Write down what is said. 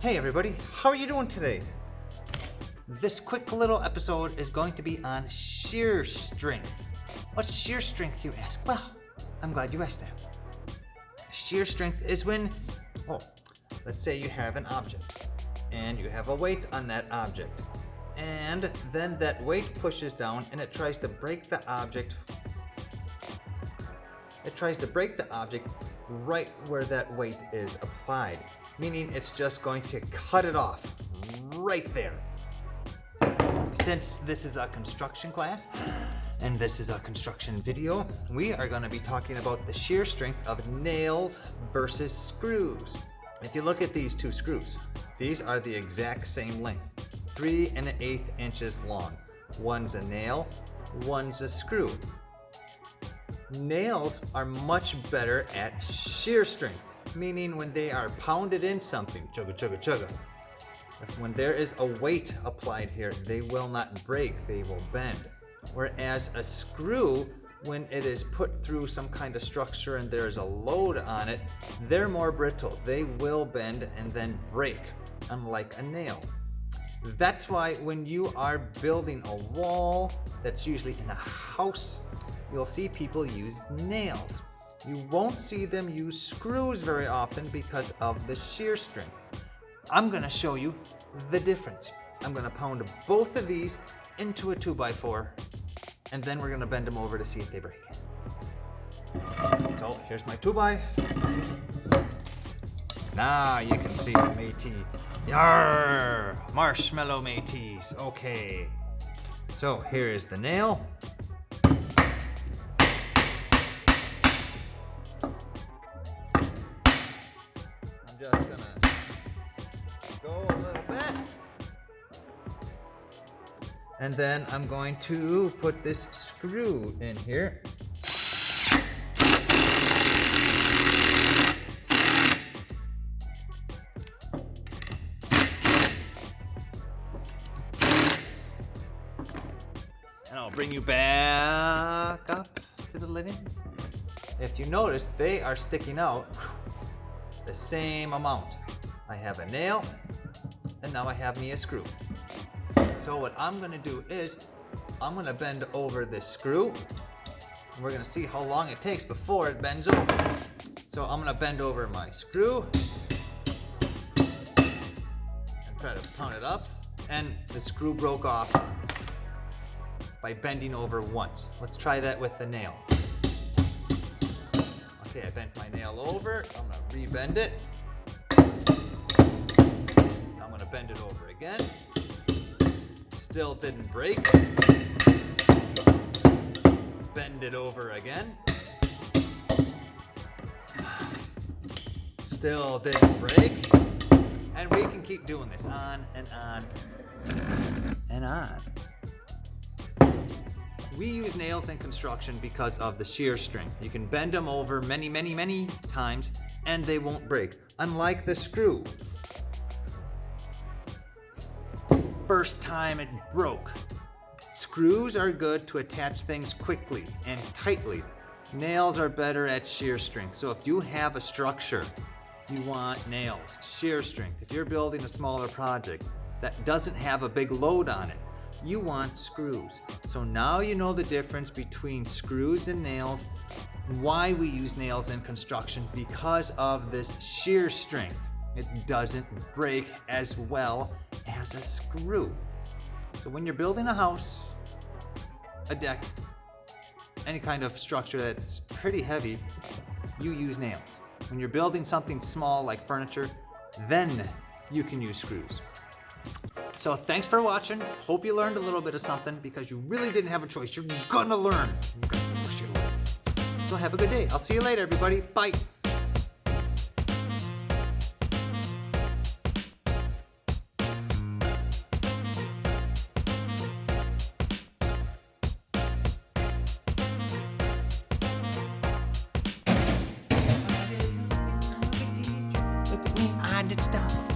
Hey everybody, how are you doing today? This quick little episode is going to be on shear strength. What's shear strength, you ask? Well, I'm glad you asked that. Shear strength is when, let's say you have an object and you have a weight on that object, and then that weight pushes down and it tries to break the object. It tries to break the object right where that weight is applied, meaning it's just going to cut it off right there. Since this is a construction class and this is a construction video, we are going to be talking about the shear strength of nails versus screws. If you look at these two screws, these are the exact same length, 3 1/8 inches long. One's a nail, one's a screw. Nails are much better at shear strength, meaning when they are pounded in something, chugga chugga chugga, when there is a weight applied here, they will not break, they will bend. Whereas a screw, when it is put through some kind of structure and there is a load on it, they're more brittle. They will bend and then break, unlike a nail. That's why when you are building a wall, that's usually in a house, you'll see people use nails. You won't see them use screws very often because of the shear strength. I'm gonna show you the difference. I'm gonna pound both of these into a 2x4, and then we're gonna bend them over to see if they break. So here's my 2x. Now you can see the matey. Yarr! Marshmallow mateys. Okay. So here is the nail. I'm just gonna go a little bit. And then I'm going to put this screw in here. And I'll bring you back up to the living. If you notice, they are sticking out the same amount. I have a nail, and now I have me a screw. So what I'm gonna do is, I'm gonna bend over this screw, and we're gonna see how long it takes before it bends over. So I'm gonna bend over my screw, and try to pound it up, and the screw broke off by bending over once. Let's try that with the nail. Okay, I bent my nail over, I'm gonna re-bend it. I'm gonna bend it over again. Still didn't break. Bend it over again. Still didn't break. And we can keep doing this on and on and on. We use nails in construction because of the shear strength. You can bend them over many, many, many times and they won't break. Unlike the screw. First time it broke. Screws are good to attach things quickly and tightly. Nails are better at shear strength. So if you have a structure, you want nails, shear strength. If you're building a smaller project that doesn't have a big load on it, you want screws. So now you know the difference between screws and nails, why we use nails in construction, because of this shear strength. It doesn't break as well as a screw. So when you're building a house, a deck, any kind of structure that's pretty heavy, you use nails. When you're building something small like furniture, then you can use screws. So thanks for watching. Hope you learned a little bit of something, because you really didn't have a choice. You're gonna learn. I'm gonna force you to learn. So have a good day. I'll see you later, everybody. Bye. Look at me, and it's down.